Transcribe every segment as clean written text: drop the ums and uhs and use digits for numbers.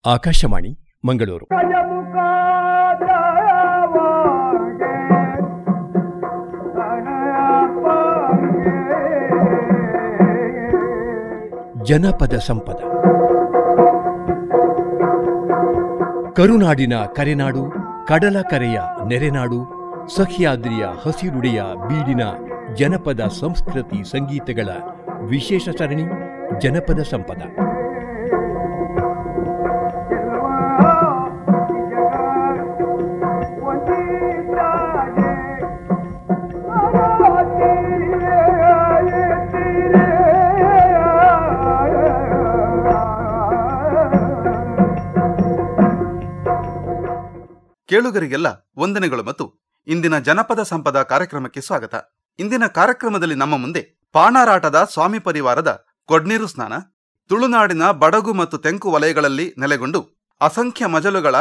ಆಕಾಶವಾಣಿ ಮಂಗಳೂರು. ಜನಪದ ಸಂಪದ. ಕರುನಾಡಿನ ಕರೆನಾಡು, ಕಡಲ ಕರೆಯ ನೆರೆನಾಡು, ಸಹ್ಯಾದ್ರಿಯ ಹಸಿರುಡೆಯ ಬೀಡಿನ ಜನಪದ ಸಂಸ್ಕೃತಿ ಸಂಗೀತಗಳ ವಿಶೇಷ ಸರಣಿ ಜನಪದ ಸಂಪದ. ಕೇಳುಗರಿಗೆಲ್ಲ ವಂದನೆಗಳು ಮತ್ತು ಇಂದಿನ ಜನಪದ ಸಂಪದ ಕಾರ್ಯಕ್ರಮಕ್ಕೆ ಸ್ವಾಗತ. ಇಂದಿನ ಕಾರ್ಯಕ್ರಮದಲ್ಲಿ ನಮ್ಮ ಮುಂದೆ ಪಾಣಾರಾಟದ ಸ್ವಾಮಿ ಪರಿವಾರದ ಕೊಡ್ನೀರು ಸ್ನಾನ, ತುಳುನಾಡಿನ ಬಡಗು ಮತ್ತು ತೆಂಕು ವಲಯಗಳಲ್ಲಿ ನೆಲೆಗೊಂಡು ಅಸಂಖ್ಯ ಮಜಲುಗಳ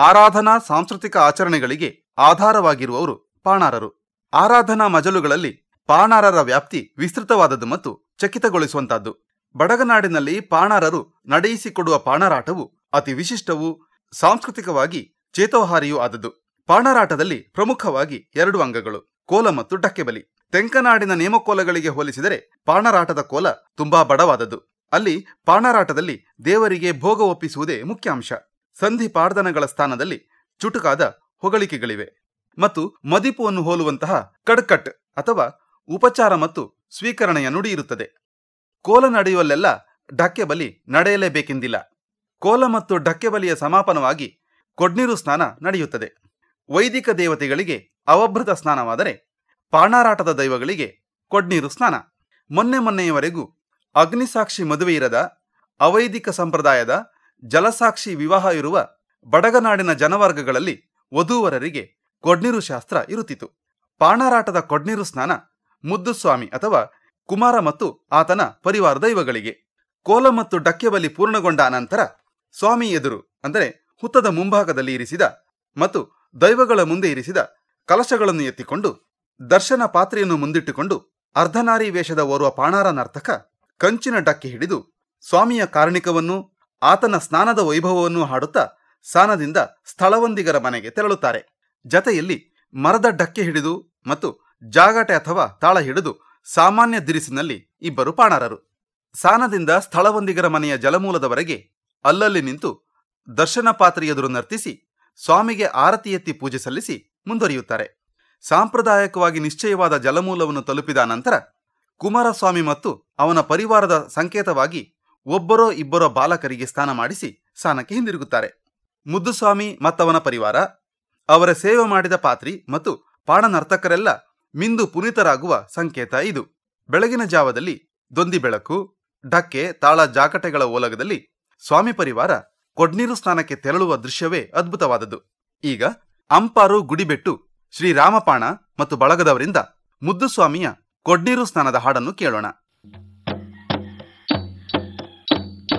ಆರಾಧನಾ ಸಾಂಸ್ಕೃತಿಕ ಆಚರಣೆಗಳಿಗೆ ಆಧಾರವಾಗಿರುವವರು ಪಾಣಾರರು. ಆರಾಧನಾ ಮಜಲುಗಳಲ್ಲಿ ಪಾಣಾರರ ವ್ಯಾಪ್ತಿ ವಿಸ್ತೃತವಾದದ್ದು ಮತ್ತು ಚಕಿತಗೊಳಿಸುವಂತಹದ್ದು. ಬಡಗನಾಡಿನಲ್ಲಿ ಪಾಣಾರರು ನಡೆಯಿಸಿಕೊಡುವ ಪಾಣಾರಾಟವು ಅತಿ ವಿಶಿಷ್ಟವೂ ಸಾಂಸ್ಕೃತಿಕವಾಗಿ ಚೇತೋಹಾರಿಯೂ ಆದದ್ದು. ಪಾಣಾರಾಟದಲ್ಲಿ ಪ್ರಮುಖವಾಗಿ 2 ಅಂಗಗಳು, ಕೋಲ ಮತ್ತು ಡಕ್ಕೆಬಲಿ. ತೆಂಕನಾಡಿನ ನೇಮಕೋಲಗಳಿಗೆ ಹೋಲಿಸಿದರೆ ಪಾಣಾರಾಟದ ಕೋಲ ತುಂಬಾ ಬಡವಾದದ್ದು. ಅಲ್ಲಿ ಪಾಣಾರಾಟದಲ್ಲಿ ದೇವರಿಗೆ ಭೋಗ ಒಪ್ಪಿಸುವುದೇ ಮುಖ್ಯ ಅಂಶ. ಸಂಧಿ ಪಾಡ್ದನಗಳ ಸ್ಥಾನದಲ್ಲಿ ಚುಟುಕಾದ ಹೊಗಳಿಕೆಗಳಿವೆ ಮತ್ತು ಮದಿಪುವನ್ನು ಹೋಲುವಂತಹ ಕಡ್ಕಟ್ ಅಥವಾ ಉಪಚಾರ ಮತ್ತು ಸ್ವೀಕರಣೆಯ ನುಡಿ ಇರುತ್ತದೆ. ಕೋಲ ನಡೆಯುವಲ್ಲೆಲ್ಲ ಡಕ್ಕೆಬಲಿ ನಡೆಯಲೇಬೇಕೆಂದಿಲ್ಲ. ಕೋಲ ಮತ್ತು ಡಕ್ಕೆಬಲಿಯ ಸಮಾಪನವಾಗಿ ಕೊಡ್ನೀರು ಸ್ನಾನ ನಡೆಯುತ್ತದೆ. ವೈದಿಕ ದೇವತೆಗಳಿಗೆ ಅವಭೃತ ಸ್ನಾನವಾದರೆ ಪಾಣಾರಾಟದ ದೈವಗಳಿಗೆ ಕೊಡ್ನೀರು ಸ್ನಾನ. ಮೊನ್ನೆಯವರೆಗೂ ಅಗ್ನಿಸಾಕ್ಷಿ ಮದುವೆ ಇರದ, ಅವೈದಿಕ ಸಂಪ್ರದಾಯದ ಜಲಸಾಕ್ಷಿ ವಿವಾಹ ಇರುವ ಬಡಗನಾಡಿನ ಜನವರ್ಗಗಳಲ್ಲಿ ವಧೂವರರಿಗೆ ಕೊಡ್ನೀರು ಶಾಸ್ತ್ರ ಇರುತ್ತಿತ್ತು. ಪಾಣಾರಾಟದ ಕೊಡ್ನೀರು ಸ್ನಾನ ಮುದ್ದುಸ್ವಾಮಿ ಅಥವಾ ಕುಮಾರ ಮತ್ತು ಆತನ ಪರಿವಾರ ದೈವಗಳಿಗೆ. ಕೋಲ ಮತ್ತು ಡಕ್ಕೆಬಲಿ ಪೂರ್ಣಗೊಂಡ ಅನಂತರ ಸ್ವಾಮಿ ಎದುರು ಅಂದರೆ ಹುತ್ತದ ಮುಂಭಾಗದಲ್ಲಿ ಇರಿಸಿದ ಮತ್ತು ದೈವಗಳ ಮುಂದೆ ಇರಿಸಿದ ಕಲಶಗಳನ್ನು ಎತ್ತಿಕೊಂಡು ದರ್ಶನ ಪಾತ್ರೆಯನ್ನು ಮುಂದಿಟ್ಟುಕೊಂಡು ಅರ್ಧನಾರಿ ವೇಷದ ಓರ್ವ ಪಾಣಾರ ನರ್ತಕ ಕಂಚಿನ ಡಕ್ಕೆ ಹಿಡಿದು ಸ್ವಾಮಿಯ ಕಾರಣಿಕವನ್ನು, ಆತನ ಸ್ನಾನದ ವೈಭವವನ್ನು ಹಾಡುತ್ತಾ ಸಾನದಿಂದ ಸ್ಥಳವಂದಿಗರ ಮನೆಗೆ ತೆರಳುತ್ತಾರೆ. ಜತೆಯಲ್ಲಿ ಮರದ ಡಕ್ಕೆ ಹಿಡಿದು ಮತ್ತು ಜಾಗಟೆ ಅಥವಾ ತಾಳ ಹಿಡಿದು ಸಾಮಾನ್ಯ ದಿರಿಸಿನಲ್ಲಿ 2 ಪಾಣಾರರು. ಸಾನದಿಂದ ಸ್ಥಳವಂದಿಗರ ಮನೆಯ ಜಲಮೂಲದವರೆಗೆ ಅಲ್ಲಲ್ಲಿ ನಿಂತು ದರ್ಶನ ಪಾತ್ರೆ ಎದುರು ನರ್ತಿಸಿ ಸ್ವಾಮಿಗೆ ಆರತಿ ಎತ್ತಿ ಪೂಜೆ ಸಲ್ಲಿಸಿ ಮುಂದುವರಿಯುತ್ತಾರೆ. ಸಾಂಪ್ರದಾಯಿಕವಾಗಿ ನಿಶ್ಚಯವಾದ ಜಲಮೂಲವನ್ನು ತಲುಪಿದ ನಂತರ ಕುಮಾರಸ್ವಾಮಿ ಮತ್ತು ಅವನ ಪರಿವಾರದ ಸಂಕೇತವಾಗಿ ಒಬ್ಬರೋ ಇಬ್ಬರೋ ಬಾಲಕರಿಗೆ ಸ್ನಾನ ಮಾಡಿಸಿ ಸ್ನಾನಕ್ಕೆ ಹಿಂದಿರುಗುತ್ತಾರೆ. ಮುದ್ದುಸ್ವಾಮಿ ಮತ್ತವನ ಪರಿವಾರ, ಅವರ ಸೇವೆ ಮಾಡಿದ ಪಾತ್ರಿ ಮತ್ತು ಪಾಣನರ್ತಕರೆಲ್ಲ ಮಿಂದು ಪುನೀತರಾಗುವ ಸಂಕೇತ ಇದು. ಬೆಳಗಿನ ಜಾವದಲ್ಲಿ ದೊಂದಿ ಬೆಳಕು, ಡಕ್ಕೆ, ತಾಳ, ಜಾಕಟೆಗಳ ಓಲಗದಲ್ಲಿ ಸ್ವಾಮಿ ಪರಿವಾರ ಕೊಡ್ನೀರು ಸ್ನಾನಕ್ಕೆ ತೆರಳುವ ದೃಶ್ಯವೇ ಅದ್ಭುತವಾದದ್ದು. ಈಗ ಅಂಪಾರು ಗುಡಿಬೆಟ್ಟು ಶ್ರೀರಾಮಪಾಣ ಮತ್ತು ಬಳಗದವರಿಂದ ಮುದ್ದುಸ್ವಾಮಿಯ ಕೊಡ್ನೀರು ಸ್ನಾನದ ಹಾಡನ್ನು ಕೇಳೋಣ.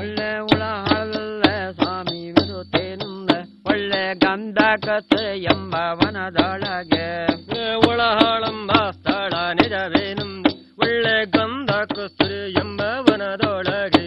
ಒಳ್ಳೆ ಉಳಹಳ್ಳ ಸ್ವಾಮಿ ವಿರುತ್ತೇನುಂದ ಒಳ್ಳೆ ಗಂಧ ಕಸೆ ಎಂಬ ವನದೊಳಗೆ ಉಳಹಳೆಂಬ ಸ್ಥಳ ನಿಜವೇನುಂದ ಒಳ್ಳೆ ಗಂಧ ಕಸೆ ಎಂಬ ವನದೊಳಗೆ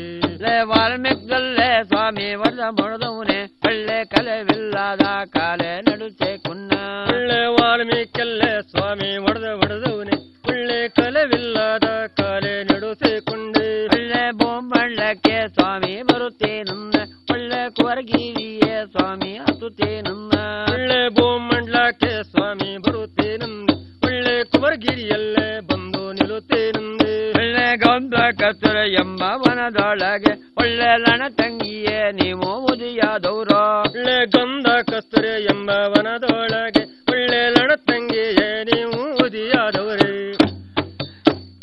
ವಾಲ್ಮೀಕಲ್ಲೇ ಸ್ವಾಮಿ ವರದ ಮೊಳದವನೇ ಒಳ್ಳೆ ಕಲೆವಿಲ್ಲದ ಕಾಲೆ ನಡುಚೆ ಕುನ್ನ ಒಳ್ಳೆ ವಾಲ್ಮೀಕಲ್ಲೇ ಸ್ವಾಮಿ ಒಡೆದವನೇ ಒಳ್ಳೆ ಕಲೆವಿಲ್ಲದ ಕಾಲೆ ನಡುಚೆ ಕೊಂಡೆ ಒಳ್ಳೆ ಬೊಮ್ಮಳ್ಳಕ್ಕೆ ಸ್ವಾಮಿ ಬರುತ್ತೇನನ್ನ ಒಳ್ಳೆ ಕುವರ್ಗಿರಿಯೇ ಸ್ವಾಮಿ ಹತ್ತುತ್ತೇನನ್ನ ಒಳ್ಳೆ ಬೊಮ್ಮಳ್ಳಕ್ಕೆ ಸ್ವಾಮಿ ಬರುತ್ತೇನಂದ ಒಳ್ಳೆ ಕುವರ್ಗಿರಿಯಲ್ಲೇ ಬಂದು ನಿಲ್ಲುತ್ತೇನಂದೆ ಒಳ್ಳೆ ಗಂಧ ಕತ್ತುರ ಎಂಬ ವನದೊಳಗೆ ಒಳ್ಳೆ ಲಣ ತಂಗಿಯೇ ನೀವು ಉದಿಯಾದವರು ಒಳ್ಳೆ ಗಂಧ ಕಸ್ತೂರೆ ಎಂಬ ವನದೊಳಗೆ ಒಳ್ಳೆ ಲಣ ತಂಗಿಯೇ ನೀವು ಉದಿಯಾದವರೇ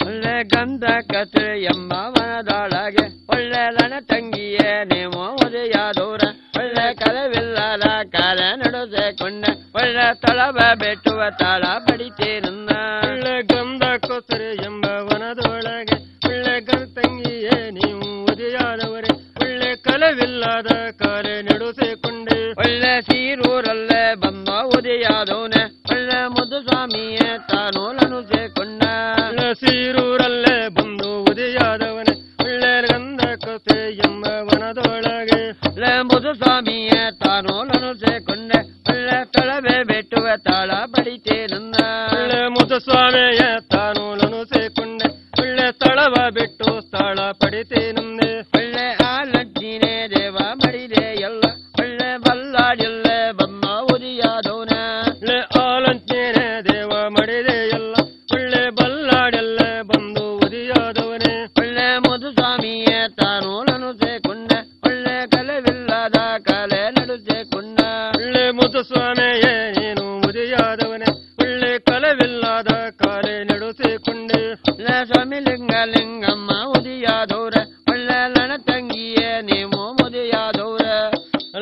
ಒಳ್ಳೆ ಗಂಧ ಕಸ್ತೂರೆ ಎಂಬ ವನದೊಳಗೆ ಒಳ್ಳೆ ಲಣ ತಂಗಿಯೇ ನೀವು ಉದಿಯಾದವ್ರ ಒಳ್ಳೆ ಕಲವಿಲ್ಲದ ಕಾಲ ನಡೆಸಿಕೊಂಡ ಒಳ್ಳೆ ತಳಬ ಬೆಟ್ಟುವ ತಾಳ ಬಡಿತೇನನ್ನ ಒಳ್ಳೆ ಗಂಧ ಕಸ್ತೂರೆ ಎಂಬ ವನದೊಳಗೆ ಒಳ್ಳೆ ಗಂಧ ತಂಗಿಯೇ ನೀವು ಉದಿಯಾದವರೇ ಒಳ್ಳೆ ಕಲವಿಲ್ಲದ ಕಾಲೆ ನಡೆಸಿಕೊಂಡೆ ಒಳ್ಳೆ ಸೀರೂರಲ್ಲೇ ಬಂದ ಉದಯಾದವನೇ ಒಳ್ಳೆ ಮುದ್ದುಸ್ವಾಮಿಯೇ ತಾನು ಲನುಸಿಕೊಂಡ ಒಳ್ಳೆ ಸೀರೂರಲ್ಲೇ ಬಂದು ಉದಯಾದವನೇ ಒಳ್ಳೆ ಗಂಧ ಕಸೆ ಎಂಬ ವನದೊಳಗೆ ಒಳ್ಳೆ ಮುದು ಮುದುಸ್ವಾಮಿಯ ತಾನೋಲನು ಸೇಕೊಂಡೆ ಒಳ್ಳೆ ಸ್ಥಳವೇ ಬೆಟ್ಟುವ ತಾಳ ಪಡಿತೇನಂದ ಒಳ್ಳೆ ಮುದುಸ್ವಾಮಿಯ ತಾನೋಲನು ಸೇಕೊಂಡೆ ಒಳ್ಳೆ ಸ್ಥಳವ ಬಿಟ್ಟು ಸ್ಥಳ ಪಡಿತೇನಂದೆ ಒಳ್ಳೆ ಆ ಲಕ್ಷ್ಮೀನೇ ದೇವ ಮಡಿದೆ ಎಲ್ಲ ಒಳ್ಳೆ ಬಲ್ಲಾಡಿಲ್ಲ ಬಮ್ಮ ಉದಿಯಾದವನ ಒಳ್ಳೆ ಆ ಲಕ್ಷ್ಮೀನೇ ದೇವ ಮಡಿದೆ ಎಲ್ಲ ಒಳ್ಳೆ ಬಲ್ಲಾಡೆಲ್ಲ ಬಂದು ಉದಿಯಾದವನೇ ಒಳ್ಳೆ ಮುದುಸ್ವಾಮಿಯ ತಾನೋಲನು ಸೇಕೊಂಡ ಒಳ್ಳೆ ಕಲೆವಿಲ್ಲದ ಕಲೆ ನಡುಸೇಕೊಂಡ ಒಳ್ಳೆ ಮುದುಸ್ವಾಮಿಯೇ ನೀನು ಉದಿಯಾದವನೇ ಒಳ್ಳೆ ಕಲೆವಿಲ್ಲದ ಕಾಲೆ ನಡುಸೇಕೊಂಡೆ ಒಳ್ಳೆ ಸ್ವಾಮಿ ಲಿಂಗಮ್ಮ ಉದಿಯಾದವ್ರ ಒಳ್ಳೆ ಲಣ ತಂಗಿಯೇ ನೀವು ಮುದಿಯಾದವ್ರ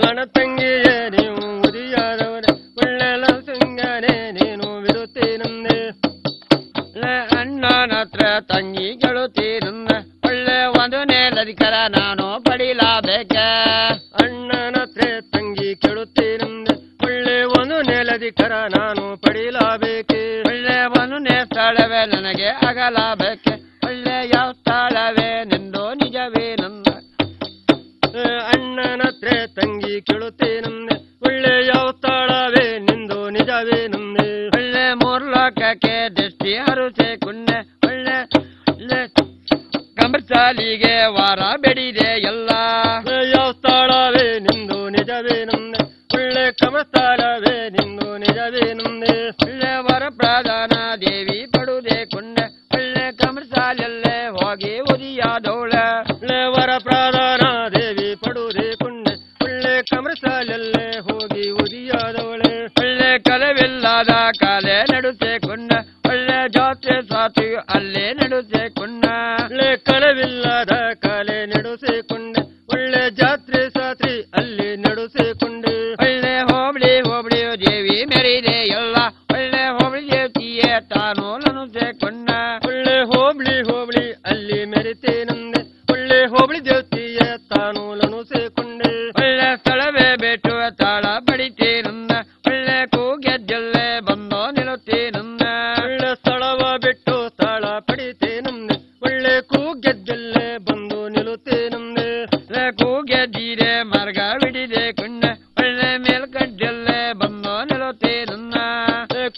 ಲಣ ತಂಗಿಯೇ ನೀವು ಉದಿಯಾದವ್ರ ಒಳ್ಳೆ ಲಂಗನೇ ನೀನು ವಿರುತ್ತೇನಂದೆ ಒಳ್ಳೆ ಅಣ್ಣನ ಹತ್ರ ತಂಗಿ ಗೆಳುತ್ತೀನಂದ ಒಳ್ಳೆ ಒಂದು ನೇಲಧಿಕಾರ ನಾನು ಪಡಿಲಾಬೇಕ ಅಣ್ಣನ ಹತ್ರ ತಂಗಿ ಕೇಳುತ್ತೇನಂದ ಒಳ್ಳೆ ಒಂದು ನೇಲಧಿಕಾರ ನಾನು ಪಡಿಲಾಬೇಕೆ ಒಳ್ಳೆ ಒಂದು ನೇ ಸ್ಥಳವೇ ನನಗೆ ಆಗಲಾಬೇಕೆ ಒಳ್ಳೆ ಯಾವ ಸ್ಥಳವೇ ನಿಂದು ನಿಜವೇನಂದ ಅಣ್ಣನ ಹತ್ರ ತಂಗಿ ಕೇಳುತ್ತೇನಂದೆ ಒಳ್ಳೆ ಯಾವ ಸ್ಥಳವೇ ನಿಂದು ನಿಜವೇನಂದೆ ಒಳ್ಳೆ ಮೂರ್ಲೋಕಕ್ಕೆ ದೃಷ್ಟಿ ಹರುಸೇಕೊಂಡೆ ಒಳ್ಳೆ ಕಂಬಸಾಲಿಗೆ ವಾರ ಬೆಡಿದೆ ಎಲ್ಲ ಯಾವ ಸ್ಥಳವೇ ನಿಂದು ನಿಜವೇನಂದೆ ಒಳ್ಳೆ ಕಮಸ್ಥಳವೇ ನಿಂದು ನಿಜವೇನಂದೆ ಒಳ್ಳೆ ವರ ಪ್ರಧಾನ ದೇವಿ ಪಡುದೆ ಕೊಂಡೆ ಒಳ್ಳೆ ಕಮಸಾಲಲ್ಲೇ ಹೋಗಿ ಉದಿಯಾದವಳ ಒಳ್ಳೆ ವರ ಪ್ರಧಾನ ದೇವಿ ಪಡುದೆ ಕೊಂಡೆ ಒಳ್ಳೆ ಕಮಸಾಲಲ್ಲೇ ಹೋಗಿ ಉದಿಯಾದವಳೆ ಒಳ್ಳೆ ಕಲೆವಿಲ್ಲದ ಕಾಲೆ ನಡುಸೇಕೊಂಡ ಒಳ್ಳೆ ಜಾತ್ರೆ ಸಾತಿಯು ಅಲ್ಲೇ ನಡುಸೇಕೊಂಡ ಒಳ್ಳೆ ಕಲೆವಿಲ್ಲದ ಕಾಲೆ ನಡುಸೇಕೊಂಡೆ ಒಳ್ಳೆ ಜಾತ್ರೆ ಸಾತ್ರಿ ಅಲ್ಲಿ ನಡುಸೇಕೊಂಡೆ ಒಳ್ಳೆ ಹೋಬಳಿಯು ದೇವಿ ಮೆರಿದೆ ಎಲ್ಲ ಒಳ್ಳೆ ಹೋಬಳಿ ದೇವತಿಯೇ ತಾನೋಲನು ಸೇಕೊಂಡ ಒಳ್ಳೆ ಹೋಬಳಿ ಅಲ್ಲಿ ಮೆರಿತೇನಂದೆ ಒಳ್ಳೆ ಹೋಬಳಿ ದೇವತಿಯೇ ತಾನೋಲನು ಸೇಕೊಂಡೆ ಒಳ್ಳೆ ಸ್ಥಳವೇ ಬೆಟ್ಟುವ ತಾಳ ಪಡಿತೇನಂದ ಒಳ್ಳೆ ಕೂಗೆದ್ದಲ್ಲೇ ಬಂದೋ ನಿಲ್ಲುತ್ತೇನಂದ ಒಳ್ಳೆ ಸ್ಥಳವ ಬಿಟ್ಟು ತಾಳ ಪಡಿತೇನಂದೆ ಒಳ್ಳೆ ಕೂಗೆದ್ದಲ್ಲೇ ಬಂದು ನಿಲ್ಲುತ್ತೇನಂದೆ ಒಳ್ಳೆ ಕೂಗೆದ್ದಿದೆ ಮಾರ್ಗ ಬಿಡಿದೆ ಕೊಂಡ ಒಳ್ಳೆ ಮೇಲ್ಕಡ್ಡಲ್ಲೇ ಬಂದೋ ನಿಲ್ಲುತ್ತೇನಂದ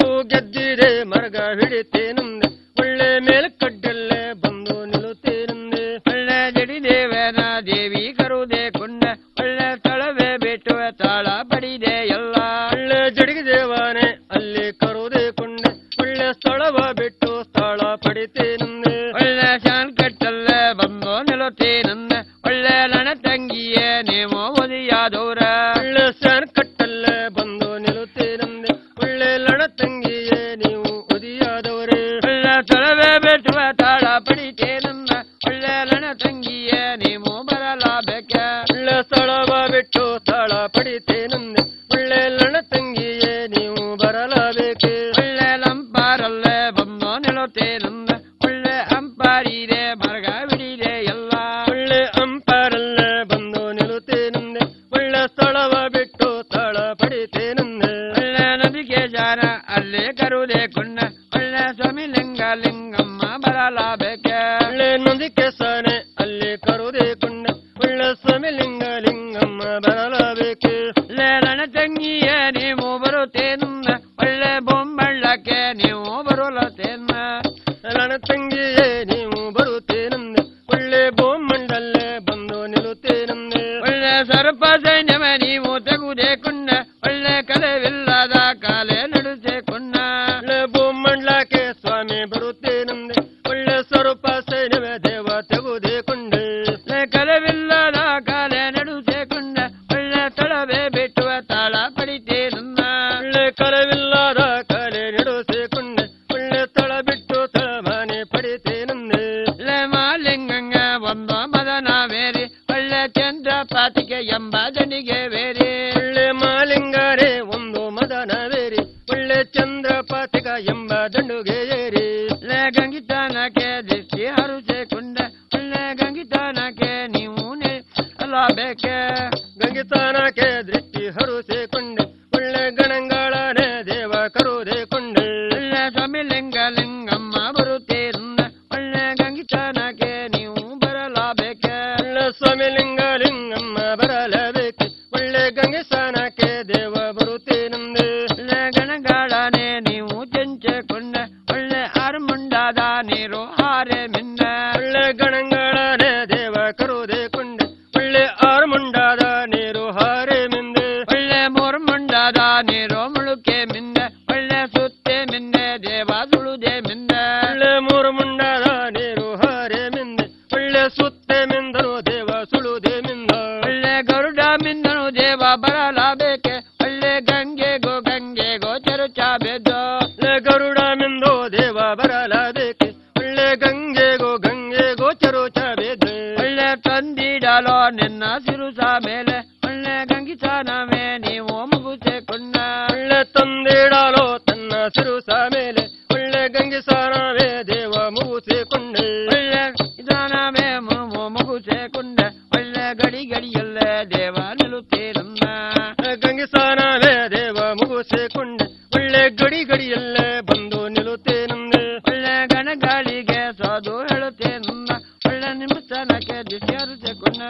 ಕೂಗೆದ್ದಿದೆ ಮಾರ್ಗ ಹಿಡಿತೇನಂದೆ ಒಳ್ಳೆ ಮೇಲ್ಕಡ್ಡಲ್ಲೇ ಬಂದು ನಿಲ್ಲುತ್ತೇನಂದೆ ಒಳ್ಳೆ ಜಡಿದೇವನ ದೇವಿ ಕರುದೆ ಕೊಂಡ ಒಳ್ಳೆ ಸ್ಥಳವೇ ಬಿಟ್ಟುವ ತಾಳ ಪಡಿದೆ ಎಲ್ಲ ಒಳ್ಳೆ ಜಡಿದೇವನೇ ಅಲ್ಲಿ ಕರುದೆ ಕೊಂಡೆ ಒಳ್ಳೆ ಸ್ಥಳವ ಬಿಟ್ಟು ಸ್ಥಳ ಪಡಿತೇನಂದೆ ಒಳ್ಳೆ ಶಾನ್ ಕಟ್ಟಲ್ಲೇ ಬಂದು ನಿಲ್ಲುತ್ತೇನಂದೆ ಒಳ್ಳೆ ಲಣ ತಂಗಿಯೇ ನೀವು ಉದಿಯಾದವ್ರ ಒಳ್ಳೆ ಶಾನ್ ಕಟ್ಟಲ್ಲೇ ಬಂದು ನಿಲ್ಲುತ್ತೇನಂದೆ ಒಳ್ಳೆ ಲಣ ತಂಗಿಯೇ ನೀವು ಉದಿಯಾದವರೇ ಒಳ್ಳೆ ಸ್ಥಳವೇ ಬಿಟ್ಟುವ ತಾಳ ಪಡಿತೇನಂದ ಒಳ್ಳೆ ಲಣ ತಂಗಿಯೇ ನೀವು ಬರಲಾಬೇಕ ಒಳ್ಳೆ ಸ್ಥಳವ ಬಿಟ್ಟು ತಾಳ ಪಡಿತೇನಂದೆ ಒಳ್ಳೆ ಲಣ ತಂಗಿಯೇ ನೀವು ಬರಲಾಬೇಕೆ ಒಳ್ಳೆ ಲಂಪಾರಲ್ಲೇ ಬಂದು ನಿಲ್ಲುತ್ತೇನಂದ ಒಳ್ಳೆ ಅಂಪಾರಿದೆ ಮಾರ್ಗ ಬಿಡಿದೆ ಎಲ್ಲ ಒಳ್ಳೆ ಅಂಪಾರಲ್ಲೇ ಬಂದು ನಿಲ್ಲುತ್ತೇನಂದೆ ಒಳ್ಳೆ ಸ್ಥಳವ ಬಿಟ್ಟು ತಾಳ ಪಡಿತೇನಂದೆ ಒಳ್ಳೆ ನದಿಗೆ ಜಾರ ಅಲ್ಲೇ ಕರುದೆ ಕೊಂಡ ಒಳ್ಳೆ ಸ್ವಾಮಿ ಲಿಂಗಮ್ಮ ಬರಲಾಬೇಕ ಒಳ್ಳೆ ನದಿಗೆ ಸಾನೆ ಅಲ್ಲಿ ಕರುದೆ ಕೊಂಡ ಒಳ್ಳೆ ಸ್ವಾಮಿ ಲಿಂಗಮ್ಮ ಬರಲಾಬೇಕೆ ಒಳ್ಳೆ ಲಣ ತಂಗಿಯೇ ನೀವು ಬರುತ್ತೇನಂದ ಒಳ್ಳೆ ಬೊಂಬಳ್ಳಕ್ಕೆ ನೀವು ಬರಲತ್ತೇನ ಲಣ ತಂಗಿಯೇ ನೀವು ಬರುತ್ತೇನಂದ ಒಳ್ಳೆ ಬೊಮ್ಮಂಡಲ್ಲೇ ಬಂದು ನಿಲ್ಲುತ್ತೇನಂದೆ ಒಳ್ಳೆ ಸರ್ಪ ಸೈನ್ಯವ ನೀವು ತೆಗುದೆ ಕೊಂಡ ಒಳ್ಳೆ ಕಲೆವಿಲ್ಲದ ಕಾಲೆ ನಡುಸೇಕೊಂಡ ಒಳ್ಳೆ ಬೊಮ್ಮಂಡ್ಲಕ್ಕೆ ಸ್ವಾಮಿ ಬರುತ್ತೇನಂದೆ ಒಳ್ಳೆ ಸ್ವರೂಪ ಸೈನ್ಯವೇ ದೇವ ತೆಗುದೆ ಕೊಂಡೆ ಒಳ್ಳೆ ಕಲೆವಿಲ್ಲದ ಕಾಲೆ ನಡುಸೇಕೊಂಡ ಒಳ್ಳೆ ಸ್ಥಳವೇ ಬಿಟ್ಟುವ ತಾಳ ಪಡಿತೇನಂದ ಒಳ್ಳೆ ಕಲೆವಿಲ್ಲದ ಕಾಲೆ ನಡುಸೇಕೊಂಡೆ ಒಳ್ಳೆ ಸ್ಥಳ ಬಿಟ್ಟು ತಳಮಾನೆ ಪಡಿತೇನಂದೆ ಒಳ್ಳೆ ಮಾಲಿಂಗಂಗ ಒಂದು ಮದನ ವೇರಿ ಒಳ್ಳೆ ಚಂದ್ರಪಾತಿಗೆ ಎಂಬ ಜನಿಗೆ ವೇರಿ ಒಳ್ಳೆ ಮಾಲಿಂಗರೇ ಒಂದು ಮದನ ವೇರಿ ಒಳ್ಳೆ ಚಂದ್ರಪಾತಿಕ ಎಂಬ ದಂಡುಗೆ ಏರಿ ಒಳ್ಳೆ ಗಂಗಿತಾನಕ್ಕೆ ದೃಷ್ಟಿ ಹರುಸೇಕೊಂಡ ಒಳ್ಳೆ ಗಂಗಿತಾನಕ್ಕೆ ನೀವು ಅಲ್ಲಬೇಕೆ ಗಂಗಿತಾನಕ್ಕೆ ದೃಷ್ಟಿ ಹರುಸೇಕೊಂಡೆ ಒಳ್ಳೆ ಗಣಂಗಳನೆ ದೇವ ಕರುದೆ ಕೊಂಡೆ ಒಳ್ಳೆ ಸ್ವಾಮಿ ಲಿಂಗಮ್ಮ ಬರುತ್ತೇನಂದ ಒಳ್ಳೆ ಗಂಗಿತಾನಕ್ಕೆ ನೀವು ಬರಲಾಬೇಕೆ ಒಳ್ಳೆ ಸ್ವಾಮಿ ಲಿಂಗಮ್ಮ ಬರಲೇಬೇಕೆ ಒಳ್ಳೆ ಗಂಗೆ ಸ್ನಾನಕ್ಕೆ ದೇವ ಬರುತ್ತೇನೆಂದೆ ಒಳ್ಳೆ ಗಣಗಾಳನೆ ನೀವು ಚೆಂಚಕೊಂಡ ಒಳ್ಳೆ ಆರ್ಮುಂಡಾದ ನೀರು ಹಾರೆ ಮಿನ್ನ ಒಳ್ಳೆ ಗಣಗಾಳನೆ ದೇವ ಕರುದೆ ಕೊಂಡೆ ಒಳ್ಳೆ ಆರ್ಮುಂಡಾದ ನೀರು ಹಾರೆ ಮಿಂದೆ ಒಳ್ಳೆ ಮೂರ್ಮುಂಡಾದ ನೀರು ಮುಳುಕೆ ಮಿಂದೆ ಒಳ್ಳೆ ಸುತ್ತೆ ಮಿಂದೆ ದೇವ ಸುಳುದೆ ಮಿಂದೆ ಒಳ್ಳೆ ಮೂರ್ಮುಂಡಾದ ನೀರು ಹಾರೆ ಮಿಂದೆ ಒಳ್ಳೆ ಸುತ್ತೆ ಮಿಂದನು ದೇವ ಸುಳುದೆ ಮಿಂದ ಒಳ್ಳೆ ಗರುಡ ಮಿಂದನು ದೇವ ಬರಲಾಬೇಕೆ ಒಳ್ಳೆ ಗಂಗೆಗೋ ಚರುಚಾಬೇದ ಒಳ್ಳೆ ಗರುಡ ಮಿಂದೋ ದೇವ ಬರಲಾಬೇಕೆ ಒಳ್ಳೆ ಗಂಗೆಗೋ ಚರುಚಾಬೇದ ಒಳ್ಳೆ ತಂದಿಡಲೋ ನಿನ್ನ ಸಿರುಸ ಮೇಲೆ ಒಳ್ಳೆ ಗಂಗಿಸಾನವೇ ನೀವು ಮುಗುಸೆಕೊಂಡ ಒಳ್ಳೆ ತಂದಿಡಲೋ ತನ್ನ ಸಿರುಸ ಮೇಲೆ ಒಳ್ಳೆ ಗಂಗಿಸಾನವೇ ದೇವ ಮುಗುಸೆಕೊಂಡೆ ಒಳ್ಳೆ ಇದಾನವೇ ಮುಗುಸೆಕೊಂಡೆ ಒಳ್ಳೆ ಗಡಿಯಲ್ಲೇ ದೇವ ನಿಲ್ಲುತ್ತೇನಮ್ಮ ಗಂಗಿಸಾನವೇ ದೇವ ಮುಗುಸೆಕೊಂಡೆ ಒಳ್ಳೆ ಗಡಿಯಲ್ಲೇ ಬಂದು ನಿಲ್ಲುತ್ತೇನಂದೆ ಒಳ್ಳೆ ಗಣಗಾಳಿಗೆ ಸಾಧು ಹೇಳುತ್ತೇನಮ್ಮ ಒಳ್ಳೆ ನಿಮ್ಮ ಸ್ಥಾನಕ್ಕೆ ದಿಸಿಯಾರುತ್ತೇಕೊಂಡ.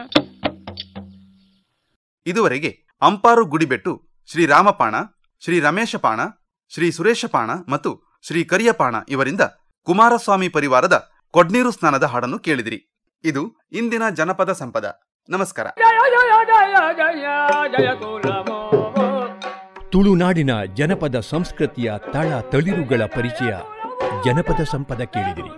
ಇದುವರೆಗೆ ಅಂಪಾರು ಗುಡಿಬೆಟ್ಟು ಶ್ರೀ ರಾಮಪಾಣ, ಶ್ರೀ ರಮೇಶಪಾಣ, ಶ್ರೀ ಸುರೇಶಪಾಣ ಮತ್ತು ಶ್ರೀ ಕರಿಯಪಾಣ ಇವರಿಂದ ಕುಮಾರಸ್ವಾಮಿ ಪರಿವಾರದ ಕೊಡ್ನೀರು ಸ್ನಾನದ ಹಾಡನ್ನು ಕೇಳಿದಿರಿ. ಇದು ಇಂದಿನ ಜನಪದ ಸಂಪದ. ನಮಸ್ಕಾರ. ತುಳುನಾಡಿನ ಜನಪದ ಸಂಸ್ಕೃತಿಯ ತಳ ತಳಿರುಗಳ ಪರಿಚಯ ಜನಪದ ಸಂಪದ ಕೇಳಿದಿರಿ.